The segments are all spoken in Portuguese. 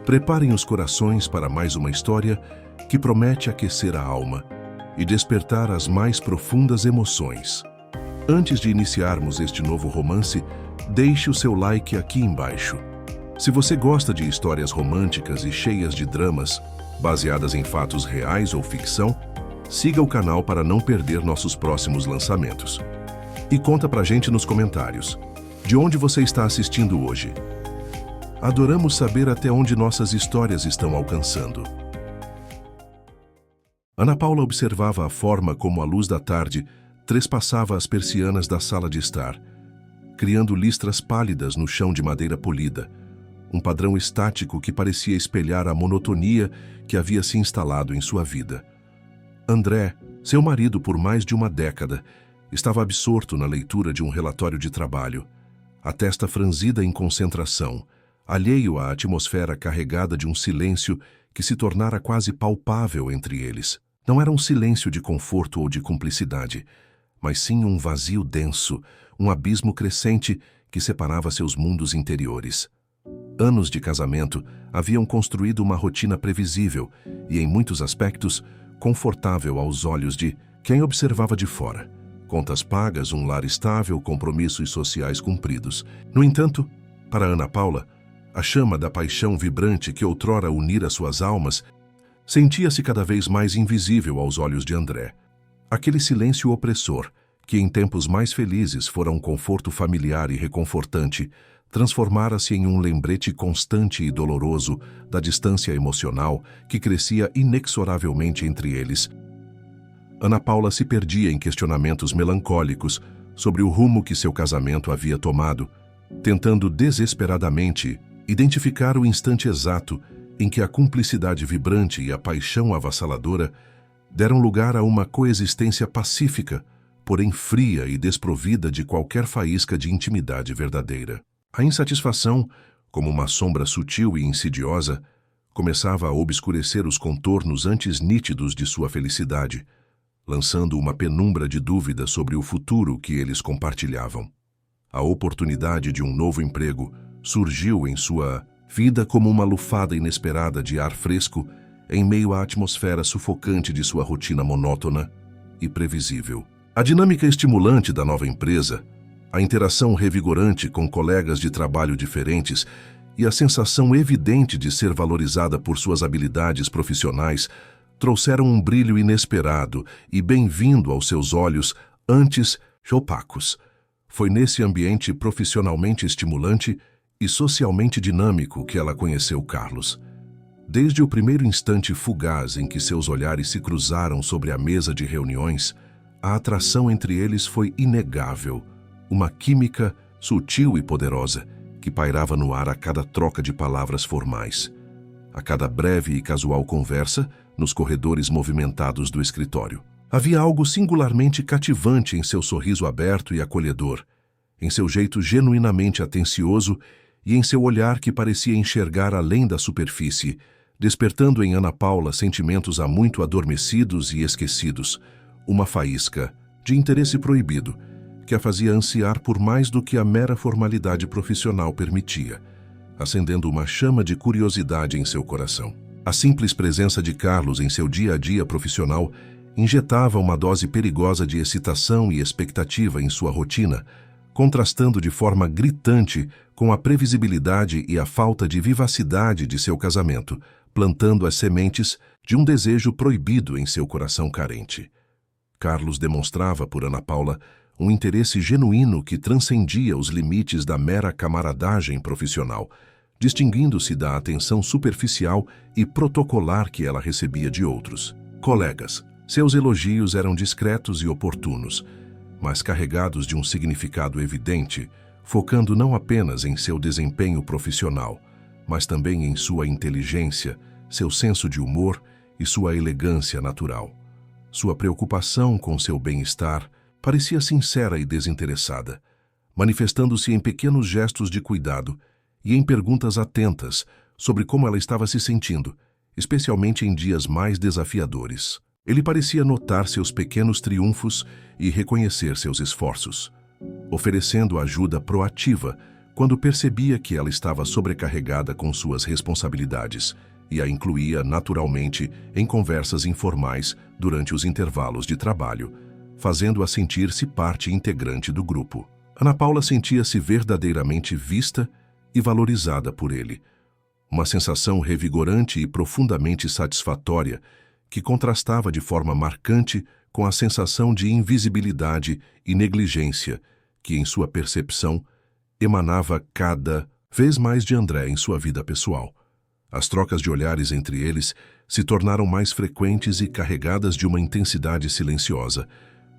Preparem os corações para mais uma história que promete aquecer a alma e despertar as mais profundas emoções. Antes de iniciarmos este novo romance, deixe o seu like aqui embaixo. Se você gosta de histórias românticas e cheias de dramas, baseadas em fatos reais ou ficção, siga o canal para não perder nossos próximos lançamentos. E conta pra gente nos comentários, de onde você está assistindo hoje. Adoramos saber até onde nossas histórias estão alcançando. Ana Paula observava a forma como a luz da tarde trespassava as persianas da sala de estar, criando listras pálidas no chão de madeira polida, um padrão estático que parecia espelhar a monotonia que havia se instalado em sua vida. André, seu marido por mais de uma década, estava absorto na leitura de um relatório de trabalho, a testa franzida em concentração, alheio à atmosfera carregada de um silêncio que se tornara quase palpável entre eles. Não era um silêncio de conforto ou de cumplicidade, mas sim um vazio denso, um abismo crescente que separava seus mundos interiores. Anos de casamento haviam construído uma rotina previsível e, em muitos aspectos, confortável aos olhos de quem observava de fora. Contas pagas, um lar estável, compromissos sociais cumpridos. No entanto, para Ana Paula, a chama da paixão vibrante que outrora unira suas almas sentia-se cada vez mais invisível aos olhos de André. Aquele silêncio opressor, que em tempos mais felizes fora um conforto familiar e reconfortante, transformara-se em um lembrete constante e doloroso da distância emocional que crescia inexoravelmente entre eles. Ana Paula se perdia em questionamentos melancólicos sobre o rumo que seu casamento havia tomado, tentando desesperadamente identificar o instante exato em que a cumplicidade vibrante e a paixão avassaladora deram lugar a uma coexistência pacífica, porém fria e desprovida de qualquer faísca de intimidade verdadeira. A insatisfação, como uma sombra sutil e insidiosa, começava a obscurecer os contornos antes nítidos de sua felicidade, lançando uma penumbra de dúvida sobre o futuro que eles compartilhavam. A oportunidade de um novo emprego surgiu em sua vida como uma lufada inesperada de ar fresco em meio à atmosfera sufocante de sua rotina monótona e previsível. A dinâmica estimulante da nova empresa, a interação revigorante com colegas de trabalho diferentes e a sensação evidente de ser valorizada por suas habilidades profissionais trouxeram um brilho inesperado e bem-vindo aos seus olhos antes opacos. Foi nesse ambiente profissionalmente estimulante e socialmente dinâmico que ela conheceu Carlos. Desde o primeiro instante fugaz em que seus olhares se cruzaram sobre a mesa de reuniões, a atração entre eles foi inegável, uma química sutil e poderosa que pairava no ar a cada troca de palavras formais, a cada breve e casual conversa nos corredores movimentados do escritório. Havia algo singularmente cativante em seu sorriso aberto e acolhedor, em seu jeito genuinamente atencioso e em seu olhar que parecia enxergar além da superfície, despertando em Ana Paula sentimentos há muito adormecidos e esquecidos, uma faísca de interesse proibido, que a fazia ansiar por mais do que a mera formalidade profissional permitia, acendendo uma chama de curiosidade em seu coração. A simples presença de Carlos em seu dia a dia profissional injetava uma dose perigosa de excitação e expectativa em sua rotina, contrastando de forma gritante com a previsibilidade e a falta de vivacidade de seu casamento, plantando as sementes de um desejo proibido em seu coração carente. Carlos demonstrava por Ana Paula um interesse genuíno que transcendia os limites da mera camaradagem profissional, distinguindo-se da atenção superficial e protocolar que ela recebia de outros colegas. Seus elogios eram discretos e oportunos, mas carregados de um significado evidente, focando não apenas em seu desempenho profissional, mas também em sua inteligência, seu senso de humor e sua elegância natural. Sua preocupação com seu bem-estar parecia sincera e desinteressada, manifestando-se em pequenos gestos de cuidado e em perguntas atentas sobre como ela estava se sentindo, especialmente em dias mais desafiadores. Ele parecia notar seus pequenos triunfos e reconhecer seus esforços, oferecendo ajuda proativa quando percebia que ela estava sobrecarregada com suas responsabilidades e a incluía naturalmente em conversas informais durante os intervalos de trabalho, fazendo-a sentir-se parte integrante do grupo. Ana Paula sentia-se verdadeiramente vista e valorizada por ele. Uma sensação revigorante e profundamente satisfatória que contrastava de forma marcante com a sensação de invisibilidade e negligência que, em sua percepção, emanava cada vez mais de André em sua vida pessoal. As trocas de olhares entre eles se tornaram mais frequentes e carregadas de uma intensidade silenciosa,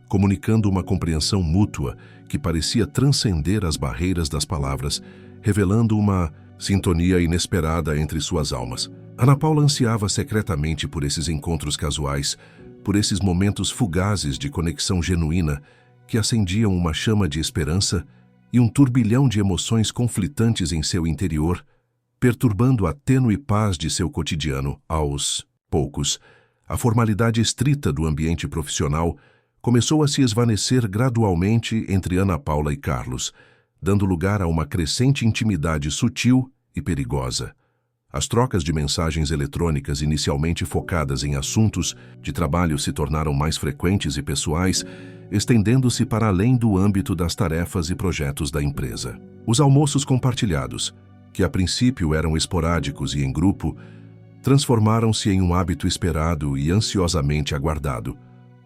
comunicando uma compreensão mútua que parecia transcender as barreiras das palavras, revelando uma sintonia inesperada entre suas almas. Ana Paula ansiava secretamente por esses encontros casuais, por esses momentos fugazes de conexão genuína que acendiam uma chama de esperança e um turbilhão de emoções conflitantes em seu interior, perturbando a tênue paz de seu cotidiano. Aos poucos, a formalidade estrita do ambiente profissional começou a se esvanecer gradualmente entre Ana Paula e Carlos, dando lugar a uma crescente intimidade sutil e perigosa. As trocas de mensagens eletrônicas inicialmente focadas em assuntos de trabalho se tornaram mais frequentes e pessoais, estendendo-se para além do âmbito das tarefas e projetos da empresa. Os almoços compartilhados, que a princípio eram esporádicos e em grupo, transformaram-se em um hábito esperado e ansiosamente aguardado,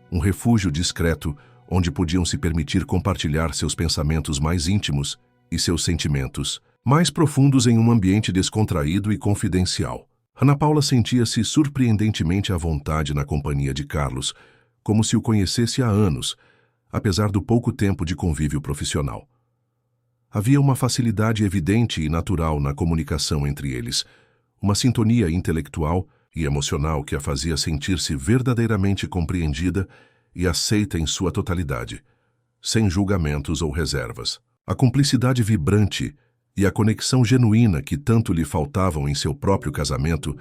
um refúgio discreto onde podiam se permitir compartilhar seus pensamentos mais íntimos e seus sentimentos mais profundos em um ambiente descontraído e confidencial. Ana Paula sentia-se surpreendentemente à vontade na companhia de Carlos, como se o conhecesse há anos, apesar do pouco tempo de convívio profissional. Havia uma facilidade evidente e natural na comunicação entre eles, uma sintonia intelectual e emocional que a fazia sentir-se verdadeiramente compreendida e aceita em sua totalidade, sem julgamentos ou reservas. A cumplicidade vibrante e a conexão genuína que tanto lhe faltavam em seu próprio casamento,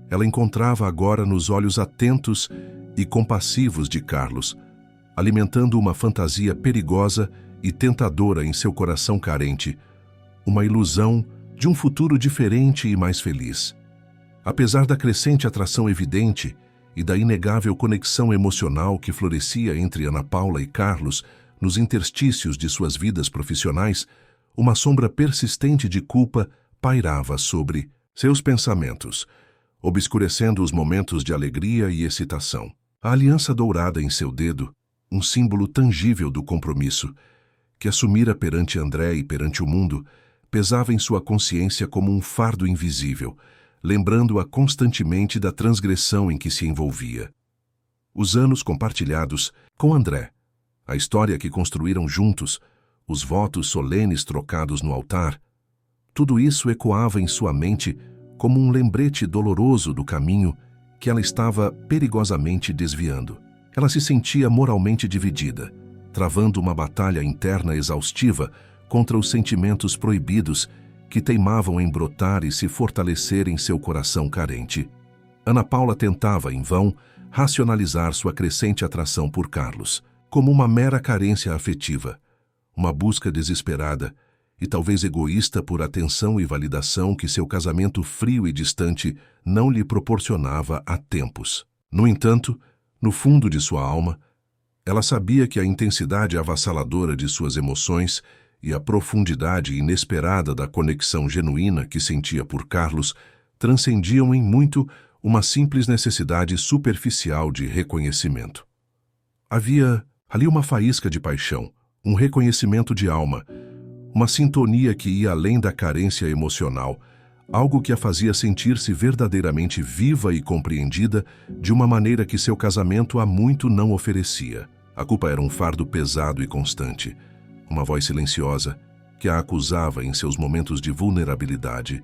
ela encontrava agora nos olhos atentos e compassivos de Carlos, alimentando uma fantasia perigosa e tentadora em seu coração carente, uma ilusão de um futuro diferente e mais feliz. Apesar da crescente atração evidente e da inegável conexão emocional que florescia entre Ana Paula e Carlos nos interstícios de suas vidas profissionais, uma sombra persistente de culpa pairava sobre seus pensamentos, obscurecendo os momentos de alegria e excitação. A aliança dourada em seu dedo, um símbolo tangível do compromisso, que assumira perante André e perante o mundo, pesava em sua consciência como um fardo invisível, lembrando-a constantemente da transgressão em que se envolvia. Os anos compartilhados com André, a história que construíram juntos, os votos solenes trocados no altar, tudo isso ecoava em sua mente como um lembrete doloroso do caminho que ela estava perigosamente desviando. Ela se sentia moralmente dividida, travando uma batalha interna exaustiva contra os sentimentos proibidos que teimavam em brotar e se fortalecer em seu coração carente. Ana Paula tentava, em vão, racionalizar sua crescente atração por Carlos, como uma mera carência afetiva, uma busca desesperada e talvez egoísta por atenção e validação que seu casamento frio e distante não lhe proporcionava há tempos. No entanto, no fundo de sua alma, ela sabia que a intensidade avassaladora de suas emoções e a profundidade inesperada da conexão genuína que sentia por Carlos transcendiam em muito uma simples necessidade superficial de reconhecimento. Havia ali uma faísca de paixão, um reconhecimento de alma, uma sintonia que ia além da carência emocional, algo que a fazia sentir-se verdadeiramente viva e compreendida de uma maneira que seu casamento há muito não oferecia. A culpa era um fardo pesado e constante, uma voz silenciosa que a acusava em seus momentos de vulnerabilidade,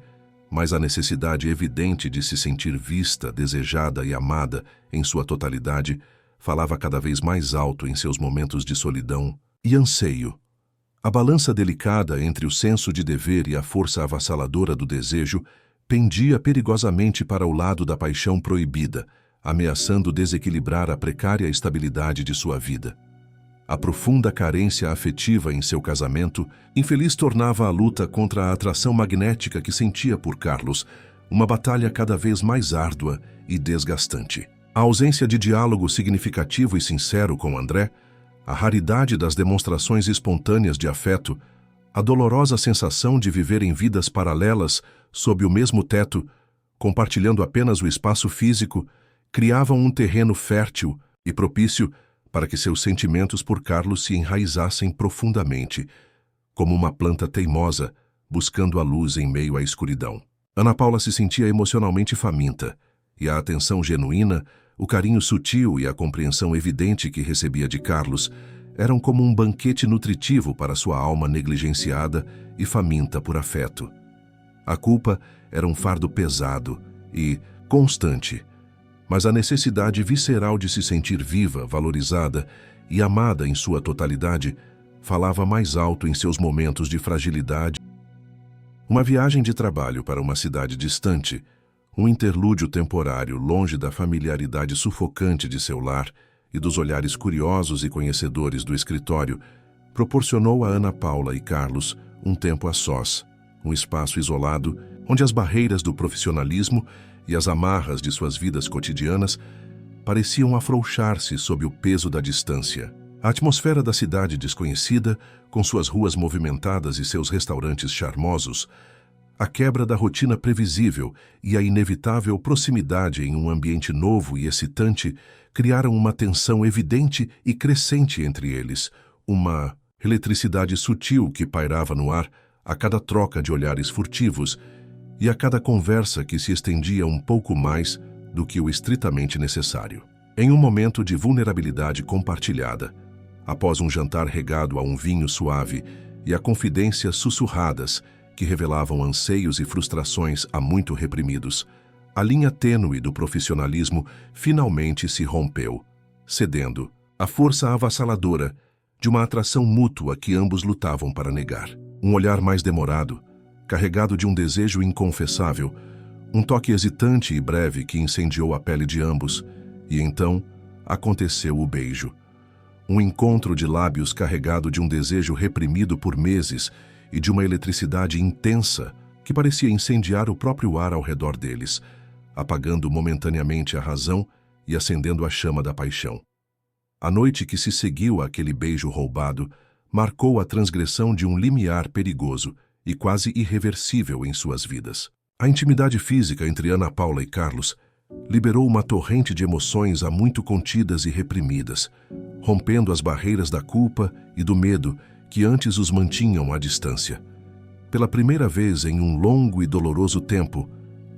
mas a necessidade evidente de se sentir vista, desejada e amada em sua totalidade falava cada vez mais alto em seus momentos de solidão e anseio. A balança delicada entre o senso de dever e a força avassaladora do desejo pendia perigosamente para o lado da paixão proibida, ameaçando desequilibrar a precária estabilidade de sua vida. A profunda carência afetiva em seu casamento, infeliz tornava a luta contra a atração magnética que sentia por Carlos uma batalha cada vez mais árdua e desgastante. A ausência de diálogo significativo e sincero com André, a raridade das demonstrações espontâneas de afeto, a dolorosa sensação de viver em vidas paralelas sob o mesmo teto, compartilhando apenas o espaço físico, criavam um terreno fértil e propício para que seus sentimentos por Carlos se enraizassem profundamente, como uma planta teimosa buscando a luz em meio à escuridão. Ana Paula se sentia emocionalmente faminta, e a atenção genuína, o carinho sutil e a compreensão evidente que recebia de Carlos eram como um banquete nutritivo para sua alma negligenciada e faminta por afeto. A culpa era um fardo pesado e constante, mas a necessidade visceral de se sentir viva, valorizada e amada em sua totalidade falava mais alto em seus momentos de fragilidade. Uma viagem de trabalho para uma cidade distante, um interlúdio temporário longe da familiaridade sufocante de seu lar e dos olhares curiosos e conhecedores do escritório, proporcionou a Ana Paula e Carlos um tempo a sós, um espaço isolado onde as barreiras do profissionalismo e as amarras de suas vidas cotidianas pareciam afrouxar-se sob o peso da distância. A atmosfera da cidade desconhecida, com suas ruas movimentadas e seus restaurantes charmosos, a quebra da rotina previsível e a inevitável proximidade em um ambiente novo e excitante criaram uma tensão evidente e crescente entre eles, uma eletricidade sutil que pairava no ar a cada troca de olhares furtivos e a cada conversa que se estendia um pouco mais do que o estritamente necessário. Em um momento de vulnerabilidade compartilhada, após um jantar regado a um vinho suave e a confidências sussurradas que revelavam anseios e frustrações há muito reprimidos, a linha tênue do profissionalismo finalmente se rompeu, cedendo à força avassaladora de uma atração mútua que ambos lutavam para negar. Um olhar mais demorado, carregado de um desejo inconfessável, um toque hesitante e breve que incendiou a pele de ambos, e então aconteceu o beijo. Um encontro de lábios carregado de um desejo reprimido por meses e de uma eletricidade intensa que parecia incendiar o próprio ar ao redor deles, apagando momentaneamente a razão e acendendo a chama da paixão. A noite que se seguiu àquele beijo roubado marcou a transgressão de um limiar perigoso e quase irreversível em suas vidas. A intimidade física entre Ana Paula e Carlos liberou uma torrente de emoções há muito contidas e reprimidas, rompendo as barreiras da culpa e do medo que antes os mantinham à distância. Pela primeira vez em um longo e doloroso tempo,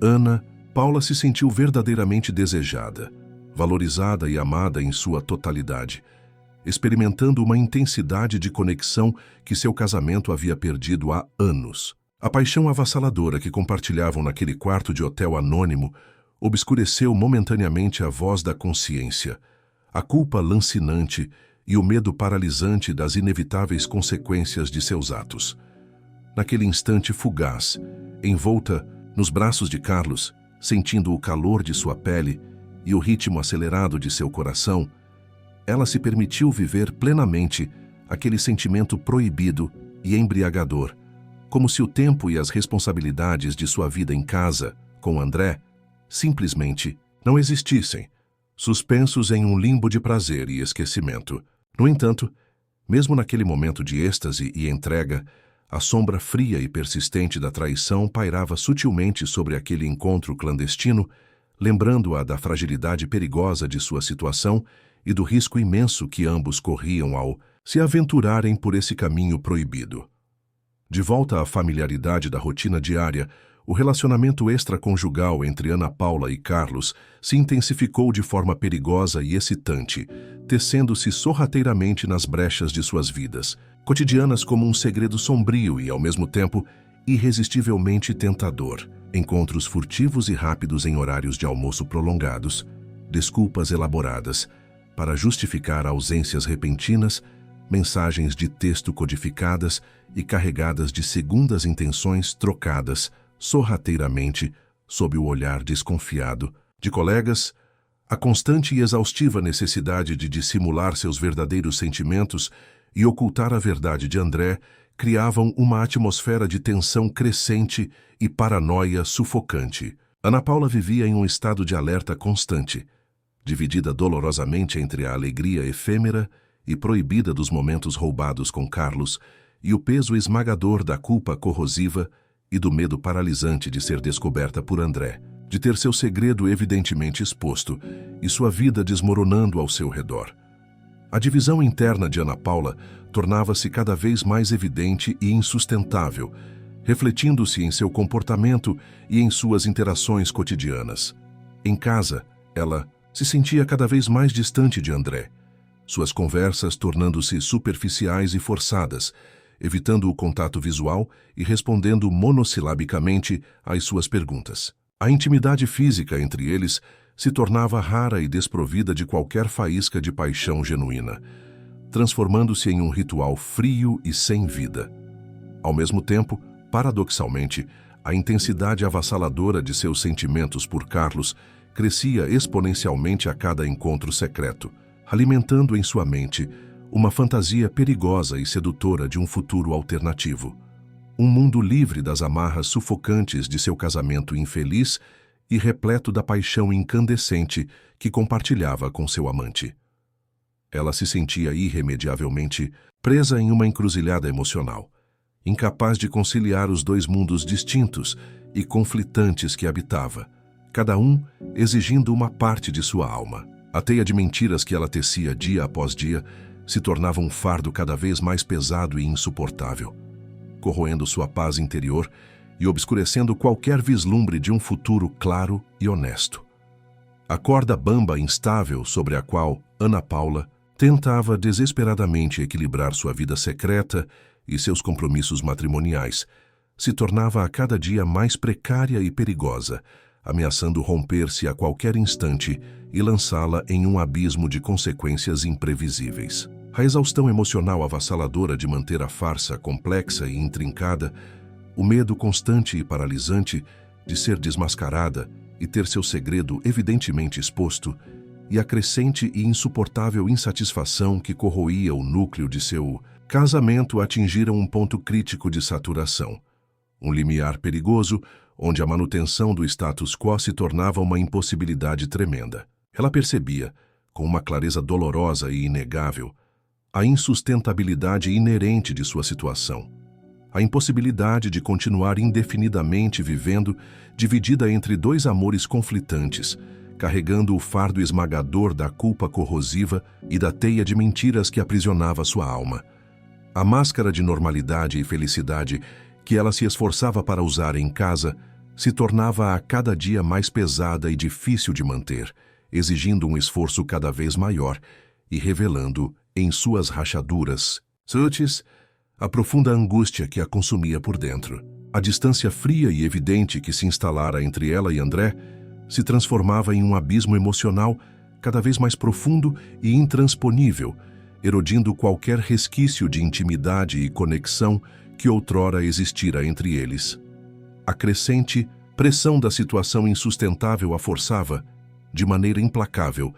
Ana Paula se sentiu verdadeiramente desejada, valorizada e amada em sua totalidade, experimentando uma intensidade de conexão que seu casamento havia perdido há anos. A paixão avassaladora que compartilhavam naquele quarto de hotel anônimo obscureceu momentaneamente a voz da consciência, a culpa lancinante e o medo paralisante das inevitáveis consequências de seus atos. Naquele instante fugaz, envolta nos braços de Carlos, sentindo o calor de sua pele e o ritmo acelerado de seu coração, ela se permitiu viver plenamente aquele sentimento proibido e embriagador, como se o tempo e as responsabilidades de sua vida em casa, com André, simplesmente não existissem, suspensos em um limbo de prazer e esquecimento. No entanto, mesmo naquele momento de êxtase e entrega, a sombra fria e persistente da traição pairava sutilmente sobre aquele encontro clandestino, lembrando-a da fragilidade perigosa de sua situação e do risco imenso que ambos corriam ao se aventurarem por esse caminho proibido. De volta à familiaridade da rotina diária, o relacionamento extraconjugal entre Ana Paula e Carlos se intensificou de forma perigosa e excitante, tecendo-se sorrateiramente nas brechas de suas vidas, cotidianas como um segredo sombrio e, ao mesmo tempo, irresistivelmente tentador. Encontros furtivos e rápidos em horários de almoço prolongados, desculpas elaboradas para justificar ausências repentinas, mensagens de texto codificadas e carregadas de segundas intenções trocadas sorrateiramente sob o olhar desconfiado de colegas, A constante e exaustiva necessidade de dissimular seus verdadeiros sentimentos e ocultar a verdade de André criavam uma atmosfera de tensão crescente e paranoia sufocante. Ana Paula vivia em um estado de alerta constante, dividida dolorosamente entre a alegria efêmera e proibida dos momentos roubados com Carlos e o peso esmagador da culpa corrosiva e do medo paralisante de ser descoberta por André, de ter seu segredo evidentemente exposto e sua vida desmoronando ao seu redor. A divisão interna de Ana Paula tornava-se cada vez mais evidente e insustentável, refletindo-se em seu comportamento e em suas interações cotidianas. Em casa, ela se sentia cada vez mais distante de André, suas conversas tornando-se superficiais e forçadas, evitando o contato visual e respondendo monossilabicamente às suas perguntas. A intimidade física entre eles se tornava rara e desprovida de qualquer faísca de paixão genuína, transformando-se em um ritual frio e sem vida. Ao mesmo tempo, paradoxalmente, a intensidade avassaladora de seus sentimentos por Carlos crescia exponencialmente a cada encontro secreto, alimentando em sua mente uma fantasia perigosa e sedutora de um futuro alternativo. Um mundo livre das amarras sufocantes de seu casamento infeliz e repleto da paixão incandescente que compartilhava com seu amante. Ela se sentia irremediavelmente presa em uma encruzilhada emocional, incapaz de conciliar os dois mundos distintos e conflitantes que habitava, cada um exigindo uma parte de sua alma. A teia de mentiras que ela tecia dia após dia se tornava um fardo cada vez mais pesado e insuportável, corroendo sua paz interior e obscurecendo qualquer vislumbre de um futuro claro e honesto. A corda bamba instável sobre a qual Ana Paula tentava desesperadamente equilibrar sua vida secreta e seus compromissos matrimoniais se tornava a cada dia mais precária e perigosa, ameaçando romper-se a qualquer instante e lançá-la em um abismo de consequências imprevisíveis. A exaustão emocional avassaladora de manter a farsa complexa e intrincada, o medo constante e paralisante de ser desmascarada e ter seu segredo evidentemente exposto, e a crescente e insuportável insatisfação que corroía o núcleo de seu casamento atingiram um ponto crítico de saturação, um limiar perigoso onde a manutenção do status quo se tornava uma impossibilidade tremenda. Ela percebia, com uma clareza dolorosa e inegável, a insustentabilidade inerente de sua situação, a impossibilidade de continuar indefinidamente vivendo, dividida entre dois amores conflitantes, carregando o fardo esmagador da culpa corrosiva e da teia de mentiras que aprisionava sua alma. A máscara de normalidade e felicidade que ela se esforçava para usar em casa se tornava a cada dia mais pesada e difícil de manter, exigindo um esforço cada vez maior e revelando, em suas rachaduras sutis, a profunda angústia que a consumia por dentro. A distância fria e evidente que se instalara entre ela e André se transformava em um abismo emocional cada vez mais profundo e intransponível, erodindo qualquer resquício de intimidade e conexão que outrora existira entre eles. A crescente pressão da situação insustentável a forçava, de maneira implacável,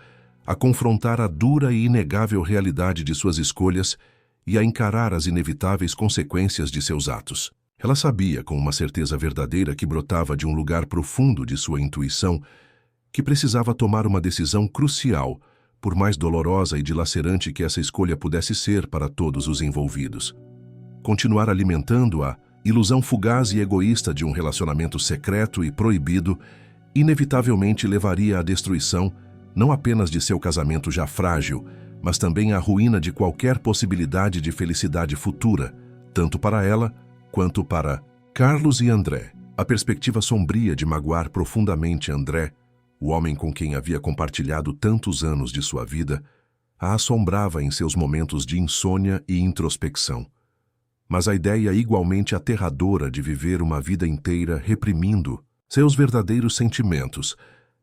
a confrontar a dura e inegável realidade de suas escolhas e a encarar as inevitáveis consequências de seus atos. Ela sabia, com uma certeza verdadeira que brotava de um lugar profundo de sua intuição, que precisava tomar uma decisão crucial, por mais dolorosa e dilacerante que essa escolha pudesse ser para todos os envolvidos. Continuar alimentando a ilusão fugaz e egoísta de um relacionamento secreto e proibido inevitavelmente levaria à destruição não apenas de seu casamento já frágil, mas também à ruína de qualquer possibilidade de felicidade futura, tanto para ela quanto para Carlos e André. A perspectiva sombria de magoar profundamente André, o homem com quem havia compartilhado tantos anos de sua vida, a assombrava em seus momentos de insônia e introspecção. Mas a ideia igualmente aterradora de viver uma vida inteira reprimindo seus verdadeiros sentimentos,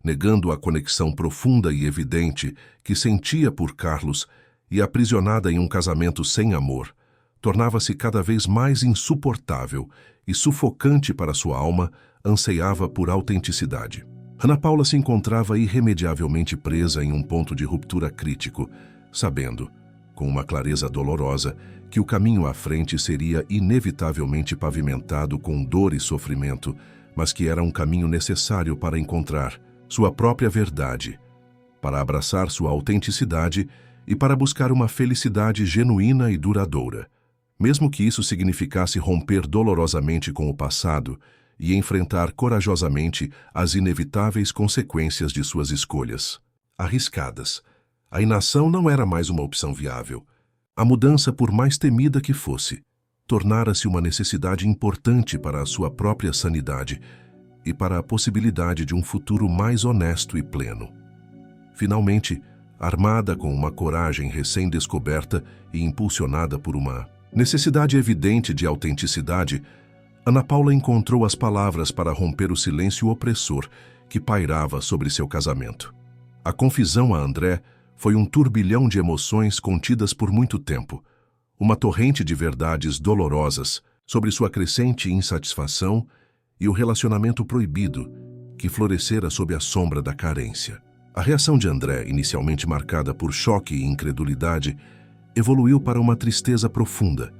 negando a conexão profunda e evidente que sentia por Carlos e aprisionada em um casamento sem amor, tornava-se cada vez mais insuportável e sufocante para sua alma, ansiava por autenticidade. Ana Paula se encontrava irremediavelmente presa em um ponto de ruptura crítico, sabendo, com uma clareza dolorosa, que o caminho à frente seria inevitavelmente pavimentado com dor e sofrimento, mas que era um caminho necessário para encontrar sua própria verdade, para abraçar sua autenticidade e para buscar uma felicidade genuína e duradoura, mesmo que isso significasse romper dolorosamente com o passado e enfrentar corajosamente as inevitáveis consequências de suas escolhas. Arriscadas. A inação não era mais uma opção viável. A mudança, por mais temida que fosse, tornara-se uma necessidade importante para a sua própria sanidade e para a possibilidade de um futuro mais honesto e pleno. Finalmente, armada com uma coragem recém-descoberta e impulsionada por uma necessidade evidente de autenticidade, Ana Paula encontrou as palavras para romper o silêncio opressor que pairava sobre seu casamento. A confissão a André foi um turbilhão de emoções contidas por muito tempo, uma torrente de verdades dolorosas sobre sua crescente insatisfação e o relacionamento proibido que florescera sob a sombra da carência. A reação de André, inicialmente marcada por choque e incredulidade, evoluiu para uma tristeza profunda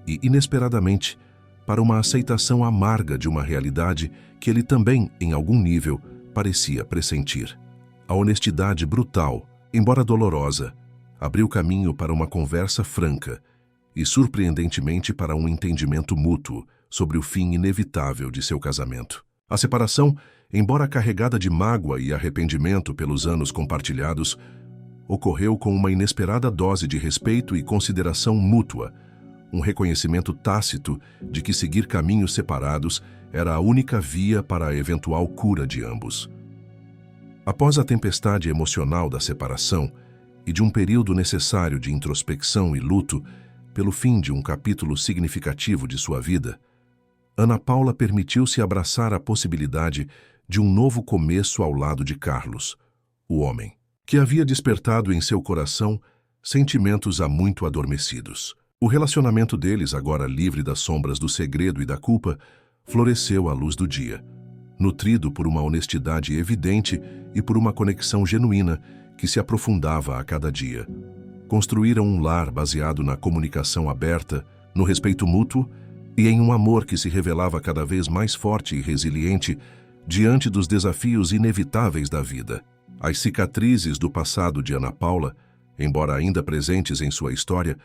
e, inesperadamente, para uma aceitação amarga de uma realidade que ele também, em algum nível, parecia pressentir. A honestidade brutal, embora dolorosa, abriu caminho para uma conversa franca e, surpreendentemente, para um entendimento mútuo sobre o fim inevitável de seu casamento. A separação, embora carregada de mágoa e arrependimento pelos anos compartilhados, ocorreu com uma inesperada dose de respeito e consideração mútua, um reconhecimento tácito de que seguir caminhos separados era a única via para a eventual cura de ambos. Após a tempestade emocional da separação e de um período necessário de introspecção e luto pelo fim de um capítulo significativo de sua vida, Ana Paula permitiu-se abraçar a possibilidade de um novo começo ao lado de Carlos, o homem, que havia despertado em seu coração sentimentos há muito adormecidos. O relacionamento deles, agora livre das sombras do segredo e da culpa, floresceu à luz do dia, nutrido por uma honestidade evidente e por uma conexão genuína que se aprofundava a cada dia. Construíram um lar baseado na comunicação aberta, no respeito mútuo e em um amor que se revelava cada vez mais forte e resiliente diante dos desafios inevitáveis da vida. As cicatrizes do passado de Ana Paula, embora ainda presentes em sua história,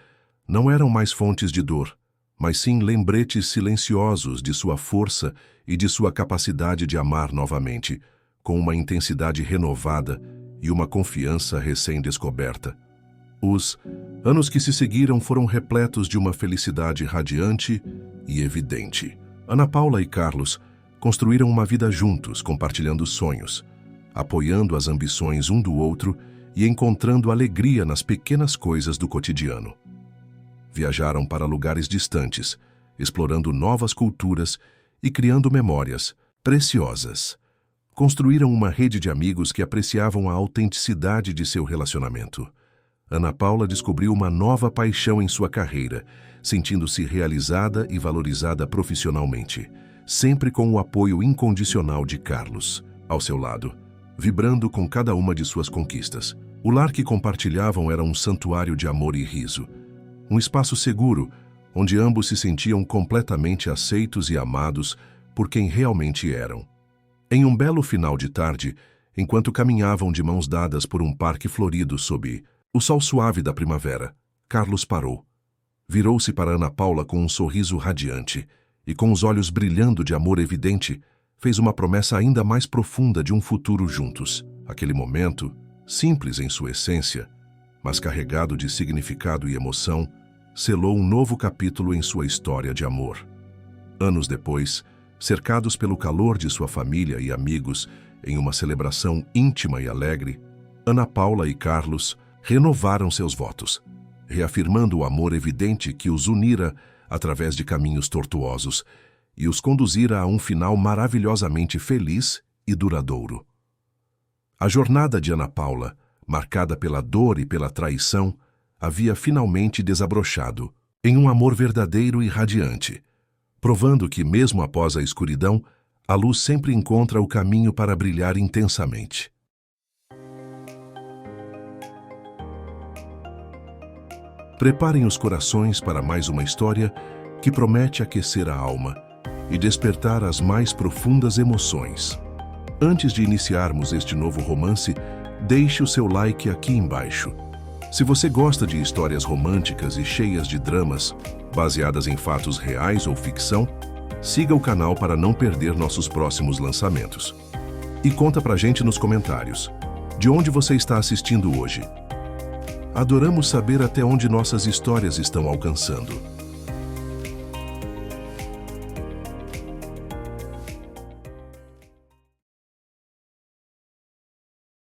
não eram mais fontes de dor, mas sim lembretes silenciosos de sua força e de sua capacidade de amar novamente, com uma intensidade renovada e uma confiança recém-descoberta. Os anos que se seguiram foram repletos de uma felicidade radiante e evidente. Ana Paula e Carlos construíram uma vida juntos, compartilhando sonhos, apoiando as ambições um do outro e encontrando alegria nas pequenas coisas do cotidiano. Viajaram para lugares distantes, explorando novas culturas e criando memórias preciosas. Construíram uma rede de amigos que apreciavam a autenticidade de seu relacionamento. Ana Paula descobriu uma nova paixão em sua carreira, sentindo-se realizada e valorizada profissionalmente, sempre com o apoio incondicional de Carlos, ao seu lado, vibrando com cada uma de suas conquistas. O lar que compartilhavam era um santuário de amor e riso, um espaço seguro, onde ambos se sentiam completamente aceitos e amados por quem realmente eram. Em um belo final de tarde, enquanto caminhavam de mãos dadas por um parque florido sob o sol suave da primavera, Carlos parou. Virou-se para Ana Paula com um sorriso radiante e, com os olhos brilhando de amor evidente, fez uma promessa ainda mais profunda de um futuro juntos. Aquele momento, simples em sua essência, mas carregado de significado e emoção, selou um novo capítulo em sua história de amor. Anos depois, cercados pelo calor de sua família e amigos, em uma celebração íntima e alegre, Ana Paula e Carlos renovaram seus votos, reafirmando o amor evidente que os unira através de caminhos tortuosos e os conduzira a um final maravilhosamente feliz e duradouro. A jornada de Ana Paula, marcada pela dor e pela traição, havia finalmente desabrochado em um amor verdadeiro e radiante, provando que, mesmo após a escuridão, A luz sempre encontra o caminho para brilhar intensamente. Preparem os corações para mais uma história que promete aquecer a alma e despertar as mais profundas emoções. Antes de iniciarmos este novo romance, deixe o seu like aqui embaixo. Se você gosta de histórias românticas e cheias de dramas, baseadas em fatos reais ou ficção, siga o canal para não perder nossos próximos lançamentos. E conta pra gente nos comentários, de onde você está assistindo hoje. Adoramos saber até onde nossas histórias estão alcançando.